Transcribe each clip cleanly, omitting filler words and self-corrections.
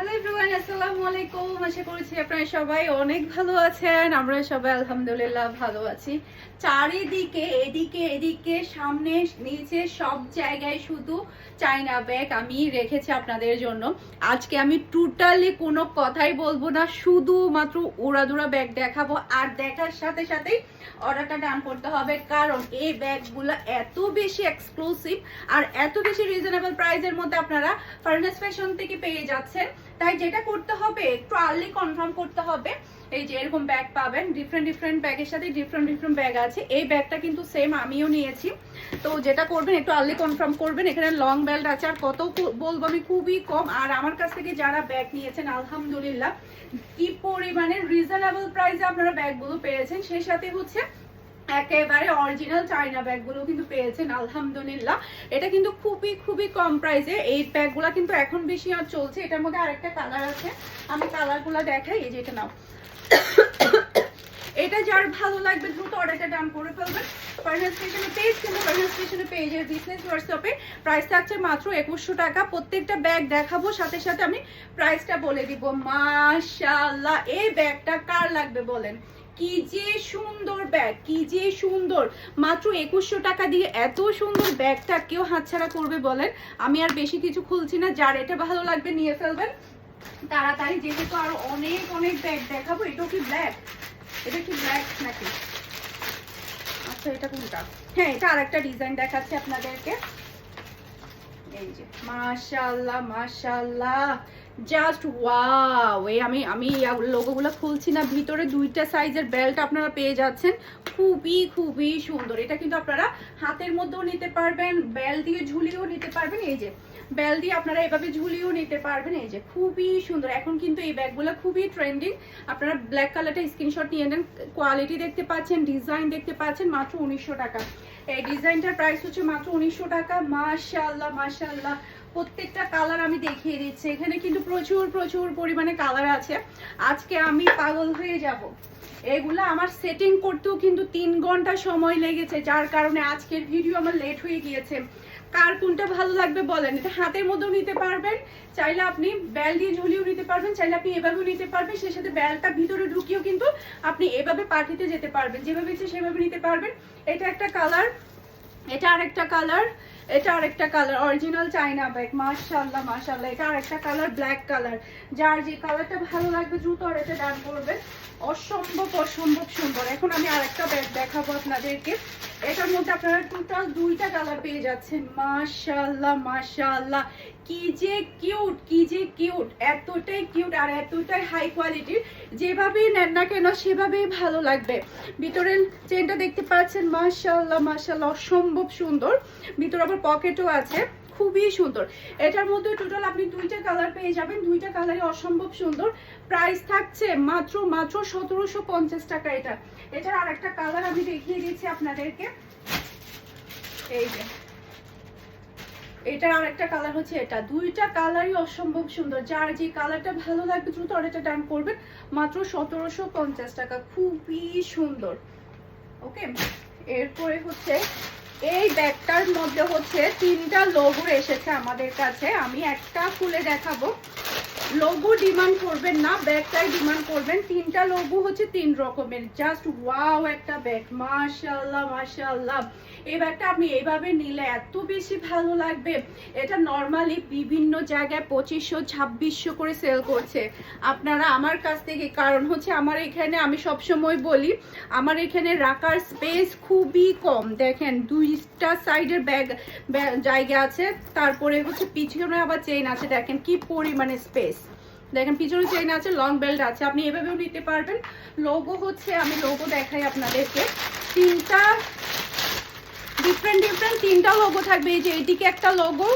Hello everyone, আসসালামু আলাইকুম। আশা করছি আপনারা সবাই অনেক ভালো আছেন। আমরা সবাই আলহামদুলিল্লাহ ভালো আছি। চারিদিকে এদিকে এদিকে সামনে নিচে সব জায়গায় শুধু চাইনা ব্যাগ আমি রেখেছি আপনাদের জন্য। আজকে আমি টোটালি কোনো কথাই বলবো না, শুধুমাত্র উড়াদুরা ব্যাগ দেখাবো। আর দেখার সাথে সাথেই অর্ডারটা ডান করতে হবে, কারণ এই ব্যাগগুলো এত বেশি এক্সক্লুসিভ আর এত বেশি রিজনেবল প্রাইসের মধ্যে আপনারা ফার্নেস ফ্যাশন থেকে পেয়ে যাচ্ছেন। তাই যেটা করতে হবে, একটু আর্লি কনফার্ম করতে হবে। এই যে এরকম ব্যাগ পাবেন, ডিফারেন্ট ব্যাগের সাথে ডিফারেন্ট ব্যাগ আছে। এই ব্যাগটা কিন্তু সেম আমিও নিয়েছি। তো যেটা করবেন, একটু আর্লি কনফার্ম করবেন। এখানে লং বেল্ট আছে, আর কত বলবো আমি, খুবই কম। আর আমার কাছ থেকে যারা ব্যাগ নিয়েছেন আলহামদুলিল্লাহ কি পরিমাণে রিজনেবল প্রাইসে আপনারা ব্যাগগুলো পেয়েছেন, সেই সাথে হচ্ছে একেবারে অরিজিনাল চাইনা ব্যাগগুলো কিন্তু পেয়েছেন আলহামদুলিল্লাহ। এটা কিন্তু খুবই কম প্রাইসে এই ব্যাগগুলো কিন্তু এখন বেশি আর চলছে। এটার মধ্যে আরেকটা কালার আছে, আমি কালারগুলো দেখাই। এই যে এটা নাও, এটা যার ভালো লাগবে দ্রুত অর্ডারটা ডান করে ফেলবেন। ফার্নেস ফ্যাশনের পেজ কিন্তু ফার্নেস ফ্যাশনের পেজের বিজনেস হোয়াটসঅ্যাপে প্রাইস থাকছে মাত্র 2100 টাকা। প্রত্যেকটা ব্যাগ দেখাবো, সাথে সাথে আমি প্রাইসটা বলে দিব। মাশাআল্লাহ, এই ব্যাগটা কার লাগবে বলেন? কি যে সুন্দর ব্যাগ, কি যে সুন্দর। মাত্র 2100 টাকা দিয়ে এত সুন্দর ব্যাগটা কেউ হাতছাড়া করবে বলেন? আমি আর বেশি কিছু খুলছি না, যার এটা ভালো লাগবে নিয়ে ফেলবেন তাড়াতাড়ি, যেহেতু আরো অনেক ব্যাগ দেখাবো। এটাও কি ব্ল্যাক? এটা কি ব্ল্যাক নাকি? আচ্ছা, এটা কোনটা? হ্যাঁ, এটা আরেকটা ডিজাইন দেখাচ্ছি আপনাদেরকে। এই যে মাশাআল্লাহ মাশাআল্লাহ, জাস্ট ওয়াও। এই আমি লোগোগুলো খুলছি না, ভিতরে দুইটা সাইজের বেল্ট আপনারা পেয়ে যাচ্ছেন। খুবই সুন্দর। এটা কিন্তু আপনারা হাতের মধ্যেও নিতে পারবেন, বেল দিয়ে ঝুলিয়েও নিতে পারবেন। এই যে বেল দিয়ে আপনারা এভাবে ঝুলিয়েও নিতে পারবেন। এই যে খুবই সুন্দর। এখন কিন্তু এই ব্যাগগুলো খুবই ট্রেন্ডিং। আপনারা ব্ল্যাক কালারটা স্ক্রিনশট নিয়ে নেন। কোয়ালিটি দেখতে পাচ্ছেন, ডিজাইন দেখতে পাচ্ছেন। মাত্র 1900 টাকা। এই ডিজাইনটার প্রাইস হচ্ছে মাত্র 1900 টাকা। মাশাআল্লাহ মাশাআল্লাহ, প্রত্যেকটা কালার আমি দেখিয়ে দিচ্ছি। এখানে কিন্তু প্রচুর পরিমাণে কালার আছে। আজকে আমি পাগল হয়ে যাব। এগুলা আমার সেটিং করতেও কিন্তু 3 ঘন্টা সময় লেগেছে, যার কারণে আজকের ভিডিও আমার লেট হয়ে গিয়েছে। কার কোনটা ভালো লাগবে বলেন? এটা হাতের মধ্যেও নিতে পারবেন, চাইলে আপনি বেল দিয়ে ঝুলিয়েও নিতে পারবেন, চাইলে আপনি এভাবেও নিতে পারবেন। সেই সাথে বেলটা ভিতরে ঢুকিয়েও কিন্তু আপনি এভাবে পাঠিতে যেতে পারবেন, যেভাবে ইচ্ছে সেভাবে নিতে পারবেন। এটা একটা কালার, এটা আরেকটা কালার, এটা আরেকটা কালার, অরিজিনাল চাইনা ব্যাগ। মাশাআল্লাহ মাশাআল্লাহ, এটা আরেকটা কালার, ব্ল্যাক কালার। যার যে কালারটা ভালো লাগবে দ্রুত অর্ডারটা ডান করবেন। অসম্ভব সুন্দর। এখন আমি আরেকটা ব্যাগ দেখাবো আপনাদেরকে। এটার মধ্যে আপনারা টোটাল 2টা কালার পেয়ে যাচ্ছেন। মাশাআল্লাহ মাশাআল্লাহ, কি যে কিউট, এতটাই কিউট আর এতটাই হাই কোয়ালিটির। যেভাবেই নেন না কেন সেভাবেই ভালো লাগবে। ভিতরের চেনটা দেখতে পাচ্ছেন, মাশাআল্লাহ মাশাআল্লাহ, অসম্ভব সুন্দর। ভিতরে আবার পকেটও আছে, খুবই সুন্দর। এটার মধ্যে টোটাল আপনি 2টা কালার পেয়ে যাবেন, 2টা কালারই অসম্ভব সুন্দর। প্রাইস থাকছে মাত্র 1750 টাকা। এটার আরেকটা কালার আমি দেখিয়ে দিচ্ছি আপনাদেরকে। এই যে এটার আরেকটা কালার হচ্ছে এটা। 2টা কালারই অসম্ভব সুন্দর। যার যে কালারটা ভালো লাগবে দ্রুত অর্ডারটা ডান করবেন। মাত্র 1750 টাকা, খুবই সুন্দর। ওকে, এরপরে হচ্ছে এই ব্যাগটার মধ্যে হচ্ছে 3টা লোগো এসেছে আমাদের কাছে। আমি একটা খুলে দেখাবো। লোগো ডিমান্ড করবেন না, ব্যাগটাই ডিমান্ড করবেন। 3টা লোগো হচ্ছে 3 রকমের। জাস্ট ওয়াও একটা ব্যাগ, মাশাআল্লাহ মাশাআল্লাহ। এই ব্যাগটা আপনি এইভাবে নিলে এত বেশি ভালো লাগবে। এটা নর্মালি বিভিন্ন জায়গায় 2500-2600 করে সেল করছে। আপনারা আমার কাছ থেকে, কারণ হচ্ছে আমার এখানে, আমি সবসময় বলি, আমার এখানে রাখার স্পেস খুবই কম। দেখেন 2টা সাইডের ব্যাগ জায়গা আছে, তারপরে হচ্ছে পিছনে আবার চেইন আছে। দেখেন কি পরিমাণে স্পেস। দেখেন পিছনে চেইন আছে, লং বেল্ট আছে, আপনি এভাবেও নিতে পারবেন। লোগো হচ্ছে, আমি লোগো দেখাই আপনাদেরকে। 3টা ডিফারেন্ট 3টা লোগো থাকবে। এই যে এইদিকে একটা লোগো,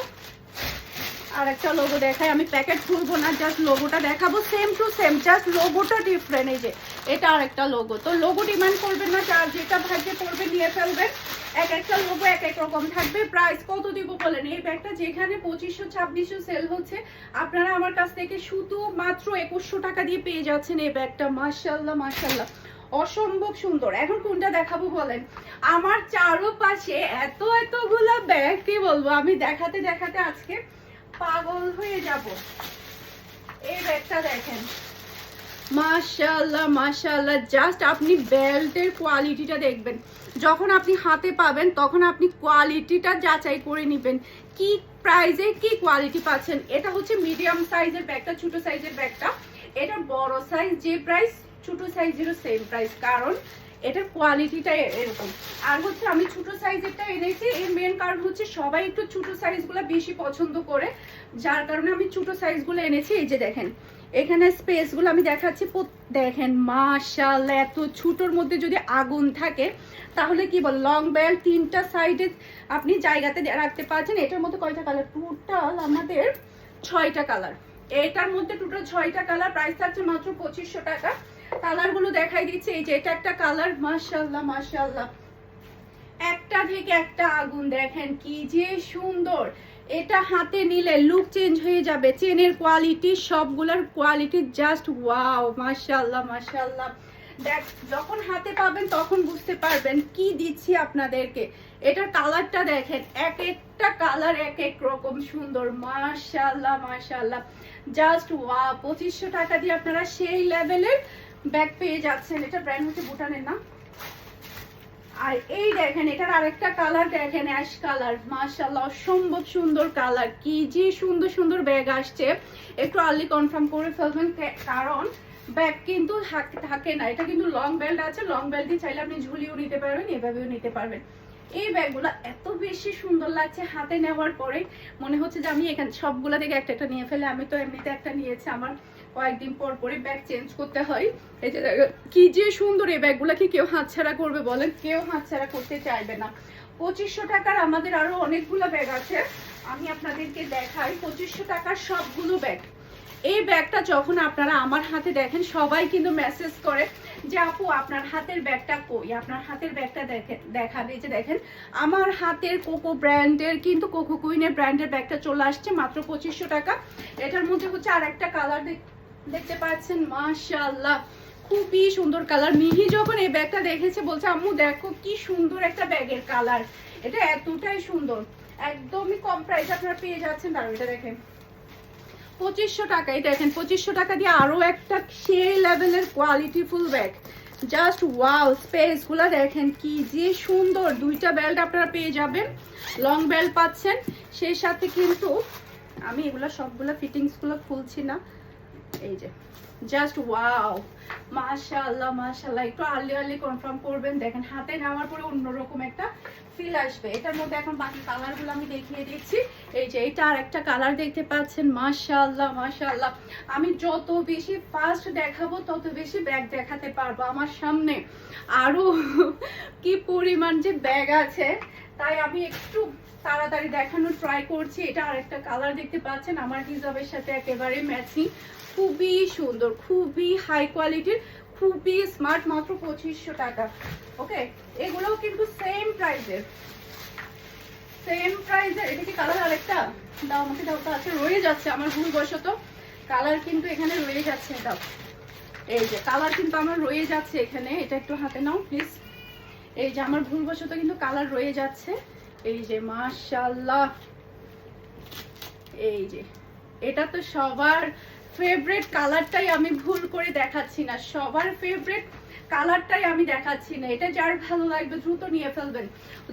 আর একটা লোগো দেখাই। আমি প্যাকেট খুলবো না, জাস্ট লোগোটা দেখাবো। সেম টু সেম, জাস্ট লোগোটা ডিফারেন্ট। এই যে এটা আরেকটা লোগো। তো লোগো ডিমান্ড করবেন না, যার যেটা ভাগ্যে পড়বে নিয়ে ফেলবেন। এক একটা লোগো এক এক রকম থাকবে। প্রাইস কত দিব বলেন? এই ব্যাগটা যেখানে 2500-2600 সেল হচ্ছে, আপনারা আমার কাছ থেকে শুধু মাত্র 2100 টাকা দিয়ে পেয়ে যাচ্ছেন এই ব্যাগটা। মাশাআল্লাহ মাশাআল্লাহ, অসম্ভব সুন্দর। এখন কোনটা দেখাবো বলেন? আমার চারপাশে এতগুলা ব্যাগ, কি বলবো, আমি দেখাতে আজকে পাগল হয়ে যাব। এই ব্যাগটা দেখেন, মাশাআল্লাহ মাশাআল্লাহ, জাস্ট আপনি বেল্টের কোয়ালিটিটা দেখবেন। যখন আপনি হাতে পাবেন তখন আপনি কোয়ালিটিটা যাচাই করে নেবেন, কি প্রাইসে কি কোয়ালিটি পাচ্ছেন। এটা হচ্ছে মিডিয়াম সাইজের ব্যাগটা, ছোট সাইজের ব্যাগটা। এটা বড় সাইজ যে প্রাইস, ছোট সাইজেরও সেম প্রাইস, কারণ এটার কোয়ালিটিটা এরকম। আর হচ্ছে আমি ছোট সাইজেরটা এনেছি, এর মেন কারণ হচ্ছে সবাই একটু ছোট সাইজগুলো বেশি পছন্দ করে, যার কারণে আমি ছোট সাইজগুলো এনেছি। এই যে দেখেন এখানে স্পেসগুলো আমি দেখাচ্ছি, দেখেন মাশাআল্লাহ, এত ছোটোর মধ্যে যদি আগুন থাকে তাহলে কি বল, লং বেল্ট 3টা সাইডে আপনি জায়গাতে রাখতে পারছেন। এটার মধ্যে কয়টা কালার, টোটাল আমাদের 6টা কালার। এটার মধ্যে টোটাল 6টা কালার, প্রাইস থাকছে মাত্র 2500 টাকা। কালারগুলো দেখাই দিচ্ছি। এই যে এটা একটা কালার, মাশাআল্লাহ মাশাআল্লাহ, একটা থেকে একটা আগুন, দেখেন কি যে সুন্দর। এটা হাতে নিলে লুক চেঞ্জ হয়ে যাবে। চেনের কোয়ালিটি, সবগুলোর কোয়ালিটি জাস্ট ওয়াও, মাশাআল্লাহ মাশাআল্লাহ। দেখ, যখন হাতে পাবেন তখন বুঝতে পারবেন কি দিচ্ছি আপনাদেরকে। এটার কালারটা দেখেন, এক একটা কালার এক এক রকম সুন্দর, মাশাআল্লাহ মাশাআল্লাহ, জাস্ট ওয়াও। 2500 টাকা দিয়ে আপনারা সেই লেভেলের ব্যাগ পেয়ে যাচ্ছেন। এটা ব্র্যান্ড হচ্ছে ভুটানের না। আর এই দেখেন এটার আরেকটা কালার দেখেন, অ্যাশ কালার, মাশাআল্লাহ অসম্ভব সুন্দর কালার। কি যে সুন্দর সুন্দর ব্যাগ আসছে, একটু আর্লি কনফার্ম করে ফেলবেন, কারণ ব্যাগ কিন্তু থাকে না। এটা কিন্তু লং বেল্ট আছে, লং বেল্ট দিয়ে চাইলে আপনি ঝুলিয়েও নিতে পারবেন, এভাবেও নিতে পারবেন। এই ব্যাগগুলো এত বেশি সুন্দর লাগছে হাতে নেওয়ার পরে, মনে হচ্ছে যে আমি এখানে সবগুলা থেকে একটা একটা নিয়ে ফেলে। আমি তো এমনিতে একটা নিয়েছি, আমার কয়েকদিন পর পরে ব্যাগ চেঞ্জ করতে হয়। এই যে কি যে সুন্দর, এই ব্যাগগুলো কি কেউ হাতছাড়া করবে বলেন? কেউ হাতছাড়া করতে চাইবে না। 2500 টাকার আমাদের আরো অনেকগুলো ব্যাগ আছে, আমি আপনাদেরকে দেখাই। 2500 টাকার সবগুলো ব্যাগ। এই ব্যাগটা যখন আপনারা আমার হাতে দেখেন, সবাই কিন্তু মেসেজ করে যে আপু আপনার হাতের ব্যাগটা কই, আপনার হাতের ব্যাগটা দেখান। এই যে দেখেন আমার হাতের কোকো ব্র্যান্ডের, কিন্তু কোকো কুইনের ব্র্যান্ডের ব্যাগটা চলে আসছে মাত্র 2500 টাকা। এটার মধ্যে হচ্ছে আর একটা কালার দেখতে পাচ্ছেন, মাশাআল্লাহ খুবই সুন্দর কালার। মিহি যখন এই ব্যাগটা দেখেছে বলছে আম্মু দেখো কি সুন্দর একটা ব্যাগের কালার, এটা এতটাই সুন্দর, একদমই কম প্রাইস আপনারা পেয়ে যাচ্ছেন। দাঁড়ান এটা দেখেন 2500 টাকায়, দেখেন 2500 টাকা দিয়ে আরো একটা সেই লেভেলের quality full bag, just wow. Space গুলা দেখেন কি যে সুন্দর, 2টা বেল্ট আপনারা পেয়ে যাবেন, লং বেল্ট পাচ্ছেন। সেই সাথে কিন্তু আমি এগুলা সবগুলা ফিটিংস গুলো খুলছি না, এই যে জাস্ট ওয়াও, মাশাআল্লাহ মাশাআল্লাহ। একটু আর্লি কনফার্ম করবেন, দেখেন হাতে নেওয়ার পরে অন্যরকম একটা ফিল আসবে। এটার মধ্যে এখন বাকি কালারগুলো আমি দেখিয়ে দিচ্ছি। এই যে এটা আর একটা কালার দেখতে পাচ্ছেন, মাশাআল্লাহ মাশাআল্লাহ। আমি যত বেশি ফাস্ট দেখাবো তত বেশি ব্যাগ দেখাতে পারবো। আমার সামনে আরো কি পরিমাণ যে ব্যাগ আছে, তাই আমি একটু তাড়াতাড়ি দেখানোর ট্রাই করছি। এটা আর একটা কালার দেখতে পাচ্ছেন, আমার হিজাবের সাথে একেবারে ম্যাচিং, খুবই সুন্দর, খুবই হাই কোয়ালিটির, খুবই স্মার্ট, মাত্র 2500 টাকা। ওকে, এগুলোও কিন্তু সেম প্রাইসের, সেম প্রাইসের। এটা কি কালার আরেকটা দাও আমাকে, দাও তো আছে, রয়ে যাচ্ছে আমার ভুলবশত কালার কিন্তু এখানে রয়ে যাচ্ছে। দাও, এই যে কালার কিন্তু আমার রয়ে যাচ্ছে এখানে, এটা একটু হাতে নাও প্লিজ। এই যে আমার ভুলবশত কিন্তু কালার রয়ে যাচ্ছে। এই যে মাশাআল্লাহ, এই যে এটা তো সবার ফেভারিট কালারটাই আমি ভুল করে দেখাচ্ছি না, সবার ফেভারিট কালারটাই আমি দেখাচ্ছি না। এটা যার ভালো লাগবে দ্রুত নিয়ে ফেলবেন,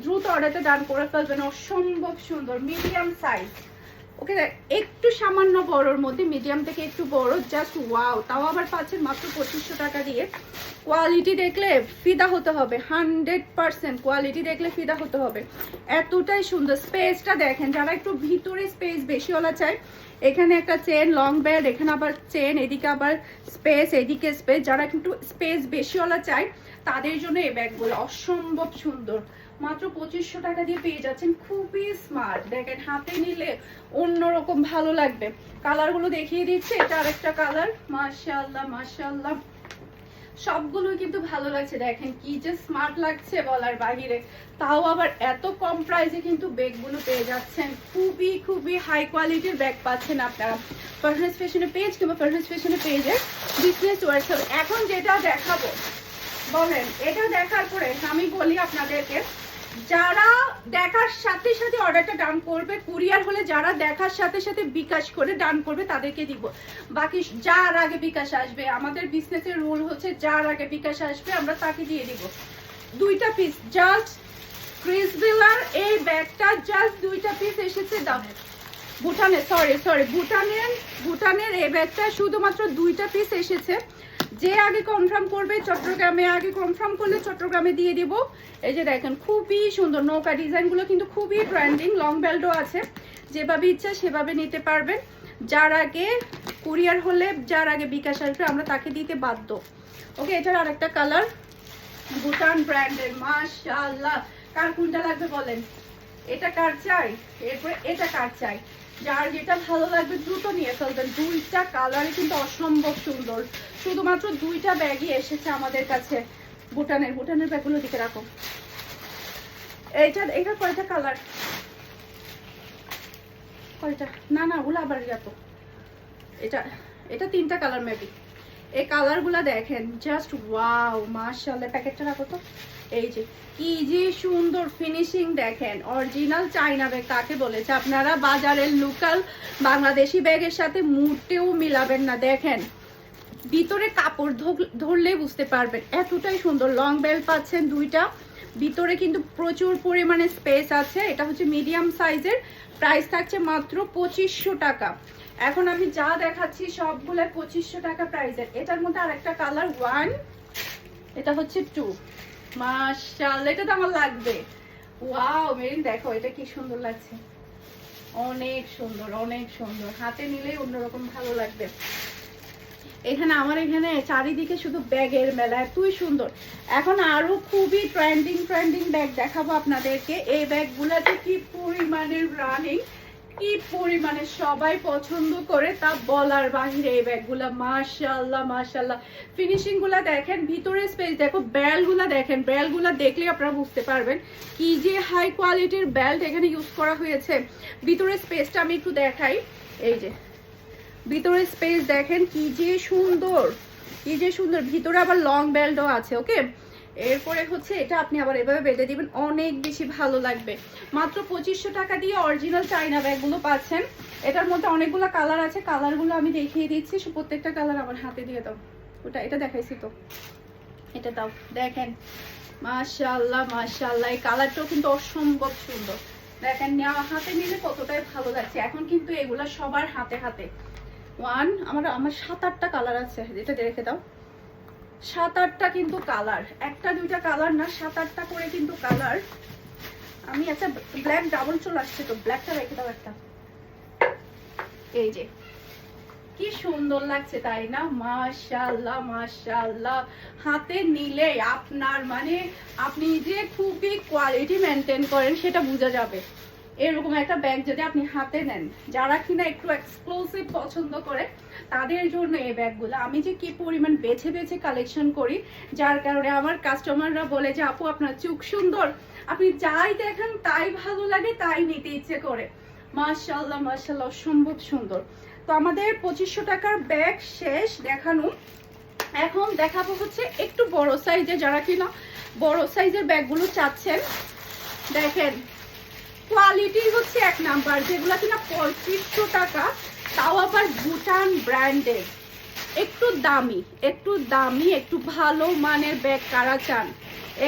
দ্রুত অর্ডারটা ডান করে ফেলবেন। অসম্ভব সুন্দর মিডিয়াম সাইজ, ওকে, একটু সামান্য বড়োর মধ্যে, মিডিয়াম থেকে একটু বড়, জাস্ট ওয়াও। তাও আবার পাচ্ছেন মাত্র 2500 টাকা দিয়ে। কোয়ালিটি দেখলে ফিদা হতে হবে, 100% কোয়ালিটি দেখলে ফিদা হতে হবে, এতটাই সুন্দর। স্পেসটা দেখেন, যারা একটু ভিতরে স্পেস বেশিওয়ালা চায়, এখানে একটা চেন, লং বেল্ট, এখানে আবার চেন, এদিকে আবার স্পেস, এদিকে স্পেস, যারা কিন্তু স্পেস বেশিওয়ালা চায় তাদের জন্য এই ব্যাগগুলো অসম্ভব সুন্দর। মাত্র 2500 টাকা দিয়ে পেয়ে যাচ্ছেন, খুবই স্মার্ট। দেখেন হাতে নিলে অন্যরকম ভালো লাগবে। কালারগুলো দেখিয়ে দিচ্ছে, এটা আরেকটা কালার, মাশাআল্লাহ মাশাআল্লাহ, সবগুলোই কিন্তু ভালো লাগছে। দেখেন কি যে স্মার্ট লাগছে বলার বাহিরে, তাও আবার এত কম প্রাইসে কিন্তু ব্যাগগুলো পেয়ে যাচ্ছেন। খুবই খুবই হাই কোয়ালিটির ব্যাগ পাচ্ছেন আপনারা ফারহানাস ফ্যাশনের পেজ কিংবা ফারহানাস ফ্যাশনের পেজে বিজনেস ওয়ার্কশপ। এখন যেটা দেখাবো বলেন, এটা দেখার পরে আমি বলি আপনাদেরকে যারা দেখার সাথে সাথে অর্ডারটা ডান করবে, কুরিয়ার হলে যারা দেখার সাথে সাথে বিকাশ করে ডান করবে তাদেরকে দিব। বাকি যার আগে বিকাশ আসবে, আমাদের বিজনেসের রুল হচ্ছে যার আগে বিকাশ আসবে আমরা তাকে দিয়ে দিব। 2টা পিস জাস্ট ক্রিসবিলার এই ব্যাগটা জাস্ট 2টা পিস এসেছে দামে ভুটানের, সরি ভুটানের এই ব্যাগটা শুধুমাত্র 2টা পিস এসেছে। যে আগে কনফার্ম করবে চট্টগ্রামে, আগে কনফার্ম করলে চট্টগ্রামে দিয়ে দিব। এই যে দেখেন খুবই সুন্দর নৌকা ডিজাইনগুলো কিন্তু খুবই ট্রেন্ডিং, লং বেল্টও আছে। যেভাবে ইচ্ছা সেভাবে নিতে পারবেন। যার আগে কুরিয়ার হলে যার আগে বিকাশ আসবে আমরা তাকে দিতে বাধ্য। ওকে, এটার আরেকটা কালার ভুটান ব্র্যান্ডের, মাশাআল্লাহ। কার কোনটা লাগবে বলেন? এটা কার চাই, এরপরে এটা কার চাই, যার যেটা ভালো লাগবে দ্রুত নিয়ে ফেলবেন। 2টা কালারই কিন্তু অসম্ভব সুন্দর। শুধুমাত্র 2টা ব্যাগই এসেছে আমাদের কাছে ভুটানের ব্যাগগুলো দিকে রাখো। এটা কয়টা কালার, কয়টা? না ওগুলো আবার তো এটা 3টা কালার মেবি। এই কালারগুলো দেখেন জাস্ট ওয়াও, মাশাআল্লাহ। প্যাকেটটা রাখো তো। এই যে কি যে সুন্দর ফিনিশিং দেখেন, অরিজিনাল চাইনা ব্যাগ কাকে বলেছে। আপনারা বাজারের লোকাল বাংলাদেশি ব্যাগের সাথে মুহূর্তেও মিলাবেন না। দেখেন ভিতরে কাপড় ধরলে বুঝতে পারবেন এতটাই সুন্দর। লং বেল্ট পাচ্ছেন 2টা, ভিতরে কিন্তু প্রচুর পরিমাণে স্পেস আছে। এটা হচ্ছে মিডিয়াম সাইজের, প্রাইস থাকছে মাত্র 2500 টাকা। এখন আমি যা দেখাচ্ছি সবগুলো 2500 টাকা প্রাইসের। এটার মধ্যে আরেকটা কালার 1, এটা হচ্ছে 2। মাশাআল্লাহ, এটা তো আমার লাগবে। ওয়াও মেরিন, দেখো এটা কি সুন্দর লাগছে, অনেক সুন্দর অনেক সুন্দর। হাতে নিলেই অন্যরকম ভালো লাগবে। এখানে আমার এখানে চারিদিকে শুধু ব্যাগের মেলা, এতই সুন্দর। এখন আরো খুবই ট্রেন্ডিং ব্যাগ দেখাবো আপনাদেরকে। এই ব্যাগগুলোতে কি পরিমাণের রানিং, কি পরিমাণে সবাই পছন্দ করে তা বলার বাহিরে। এই ব্যাগগুলা মাশাআল্লাহ। ফিনিশিং গুলা দেখেন, ভিতরে স্পেস দেখো, বেল্টগুলা দেখেন, বেল্টগুলা দেখলে আপনারা বুঝতে পারবেন কি যে হাই কোয়ালিটির বেল্ট এখানে ইউজ করা হয়েছে। ভিতরে স্পেসটা আমি একটু দেখাই। এই যে ভিতরে স্পেস দেখেন কি যে সুন্দর, ভিতরে আবার লং বেল্টও আছে। ওকে, এরপরে হচ্ছে এটা আপনি আবার এভাবে বেঁধে দিবেন, অনেক বেশি ভালো লাগবে। মাত্র 2500 টাকা দিয়ে অরিজিনাল চাইনা ব্যাগগুলো পাচ্ছেন। এটার মধ্যে অনেকগুলো কালার আছে, কালারগুলো আমি দেখিয়ে দিচ্ছি। প্রত্যেকটা কালার আমার হাতে দিয়ে দাও। এটা দেখাইছি তো, এটা দাও। দেখেন মাশাআল্লাহ, এই কালারটাও কিন্তু অসম্ভব সুন্দর। দেখেন নেওয়া হাতে নিলে কতটাই ভালো লাগছে। এখন কিন্তু এগুলা সবার হাতে 1 আমার 7-8টা কালার আছে। এটা রেখে দাও। 7-8টা কিন্তু কালার, 1-2টা কালার না, 7-8টা করে কিন্তু কালার। আমি একটা ব্ল্যাক ডাবল চলে আসছে তো, ব্ল্যাকটা রেখে দাও একটা। এই যে কি সুন্দর লাগছে তাই না? মাশাআল্লাহ। হাতে নিলে আপনার মানে আপনি যে খুবই কোয়ালিটি মেনটেন করেন সেটা বোঝা যাবে। এরকম একটা ব্যাগ যদি আপনি হাতে নেন, যারা কিনা একটু এক্সক্লুসিভ পছন্দ করে তাদের জন্য এই ব্যাগগুলো। আমি যে কি পরিমাণ বেছে কালেকশন করি, যার কারণে আমার কাস্টমাররা বলে যে আপু আপনার চোখ সুন্দর, আপনি যাই দেখেন তাই ভালো লাগে, তাই নিতে ইচ্ছে করে। মাশাআল্লাহ অসম্ভব সুন্দর। তো আমাদের 2500 টাকার ব্যাগ শেষ দেখানো। এখন দেখাবো হচ্ছে একটু বড় সাইজের, যারা কিনা বড় সাইজের ব্যাগগুলো চাচ্ছেন। দেখেন কোয়ালিটি হচ্ছে 1 নাম্বার, যেগুলো কিনা 3500 টাকা, তাও আবার ভুটান ব্র্যান্ডের। একটু দামি একটু ভালো মানের ব্যাগ কারা চান,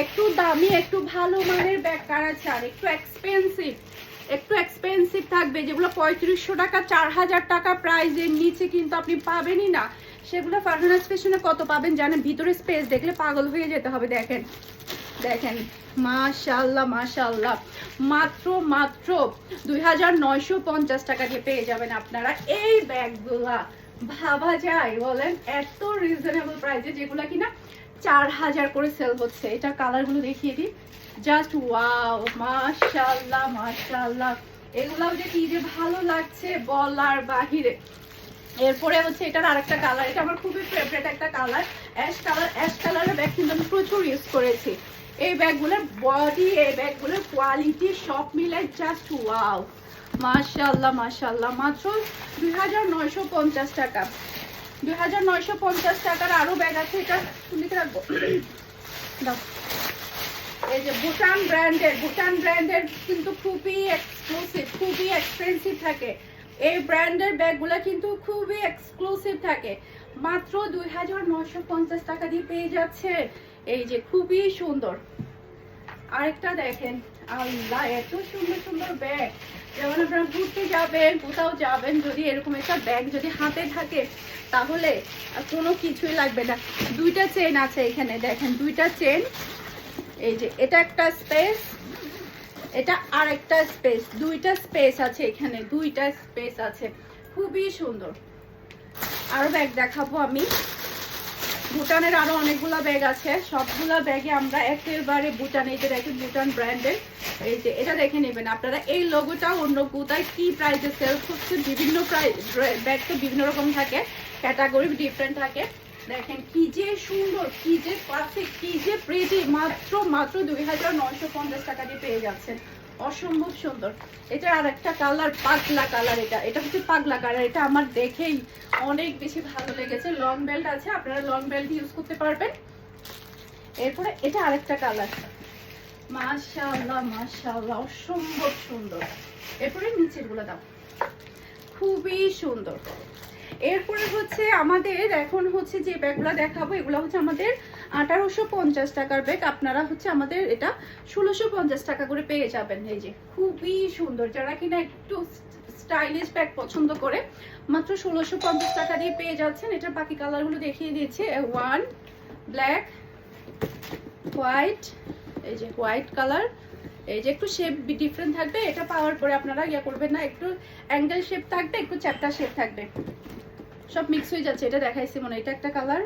একটু দামি একটু ভালো মানের ব্যাগ কারা চান, একটু এক্সপেন্সিভ থাকবে, যেগুলো 3500 টাকা 4000 টাকা প্রাইজের নিচে কিন্তু আপনি পাবেনই না। সেগুলো ফারহানাস ফ্যাশনে কত পাবেন জানেন? ভিতরে স্পেস দেখলে পাগল হয়ে যেতে হবে। দেখেন মাশাআল্লাহ মাত্র 2950 টাকা দিয়ে পেয়ে যাবেন আপনারা এই ব্যাগগুলা। ভাবা যায় বলেন? এত রিজনেবল প্রাইসে, যেগুলো কিনা 4000 করে সেল হচ্ছে। এটা কালারগুলো দেখিয়ে দিই, জাস্ট ওয়াও মাশাআল্লাহ। এগুলাও যে কি যে ভালো লাগছে বলার বাহিরে। এরপরে হচ্ছে এটার আরেকটা কালার, এটা আমার খুবই ফেভারিট একটা কালার, অ্যাশ কালারের ব্যাগ কিন্তু আমি প্রচুর ইউজ করেছি। এই ব্যাগগুলোর বডি, এই ব্যাগগুলোর কোয়ালিটি সব মিলে জাস্ট ওয়াও মাশাআল্লাহ মাত্র 2950 টাকা। 2950 টাকার আরো ব্যাগ আছে, এটা লিখে রাখবো। এই যে ভুটান ব্র্যান্ডের কিন্তু খুবই এক্সক্লুসিভ, খুবই এক্সপেন্সিভ থাকে। এই ব্র্যান্ডের ব্যাগগুলো কিন্তু খুবই এক্সক্লুসিভ থাকে। মাত্র 2950 টাকা দিয়ে পেয়ে যাচ্ছে। এই যে খুবই সুন্দর। আরেকটা দেখেন, আল্লাহ এত সুন্দর সুন্দর ব্যাগ। যেমন আপনারা ঘুরতে যাবেন, কোথাও যাবেন, যদি এরকম একটা ব্যাগ যদি হাতে থাকে তাহলে আর কোনো কিছুই লাগবে না। দুইটা চেন আছে এখানে, দেখেন দুইটা চেন। এই যে এটা একটা স্পেস, এটা আরেকটা স্পেস, দুইটা স্পেস আছে এখানে, দুইটা স্পেস আছে, খুবই সুন্দর। আরো ব্যাগ দেখাবো আমি। ভুটানের আরো অনেকগুলো ব্যাগ আছে, সবগুলা ব্যাগে আমরা একেবারে ভুটান, এই যে দেখেন ভুটান ব্র্যান্ডের। এই যে এটা দেখে নেবেন আপনারা, এই লোগোটা অন্য কোথায় কি প্রাইসে সেল করছে, বিভিন্ন প্রাইস ব্যাগ তো বিভিন্ন রকম থাকে, ক্যাটাগরি ডিফারেন্ট থাকে। দেখেন কি যে সুন্দর, কি যে ক্লাসিক, কি যে প্রিটি, মাত্র 2950 টাকা দিয়ে পেয়ে যাচ্ছেন। অসম্ভব সুন্দর। এটা আর একটা কালার, পাগলা কালার। এটা হচ্ছে পাগলা কালার। এটা আমার দেখেই অনেক বেশি ভালো লেগেছে। লং বেল্ট আছে, আপনারা লং বেল্ট ইউজ করতে পারবেন। এরপরে এটা আরেকটা কালার, মাশাআল্লাহ মাশাআল্লাহ, অসম্ভব সুন্দর। এরপরে নিচের গুলো দাও, খুবই সুন্দর। এরপরে হচ্ছে আমাদের এখন হচ্ছে যে ব্যাগগুলো দেখাবো, এগুলো হচ্ছে আমাদের 1850 টাকার ব্যাগ। আপনারা হচ্ছে আমাদের এটা 1650 টাকা করে পেয়ে যাবেন। এই যে খুবই সুন্দর, যারা কিনা একটু স্টাইলিশ ব্যাগ পছন্দ করে মাত্র 1650 টাকা দিয়ে পেয়ে যাচ্ছেন। এটা বাকি কালারগুলো দেখিয়ে দিয়েছে, ওয়ান ব্ল্যাক, হোয়াইট, এই যে হোয়াইট কালার। এই যে একটু শেপ ডিফারেন্ট থাকবে, এটা পাওয়ার পরে আপনারা ইয়া করবেন না, একটু অ্যাঙ্গেল শেপ থাকবে, একটু চ্যাপ্টা শেপ থাকবে, সব মিক্স হয়ে যাচ্ছে। এটা দেখাইছি মনে, এটা একটা কালার।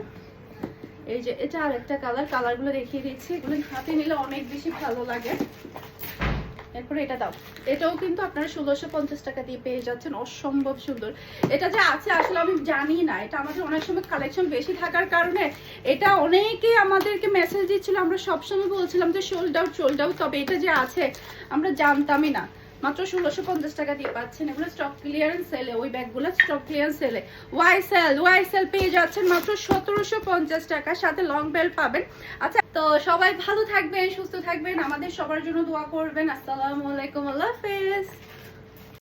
এই যে এটা আর একটা কালার, কালারগুলো দেখিয়ে দিচ্ছি। এগুলো হাতে নিলে অনেক বেশি ভালো লাগে। এরপরে এটা দাও, এটাও কিন্তু আপনারা 1650 টাকা দিয়ে পেয়ে যাচ্ছেন। অসম্ভব সুন্দর। এটা যে আছে আসলে আমি জানি না, এটা আমাদের অনেক সময় কালেকশন বেশি থাকার কারণে এটা অনেকেই আমাদেরকে মেসেজ দিচ্ছিল, আমরা সবসময় বলছিলাম যে সোল্ড আউট, তবে এটা যে আছে আমরা জানতামই না। মাত্র 1650 টাকা দিয়ে পাচ্ছেন। এগুলো স্টক ক্লিয়ারেন্স সেলে, ওই ব্যাগগুলো স্টক ক্লিয়ারেন্স সেলে। ওয়াইসেল পেয়ে যাচ্ছেন মাত্র 1750 টাকা, সাথে লং বেল্ট পাবেন। আচ্ছা, তো সবাই ভালো থাকবেন, সুস্থ থাকবেন, আমাদের সবার জন্য দোয়া করবেন। আসসালামু আলাইকুম, আল্লাহ হাফেজ।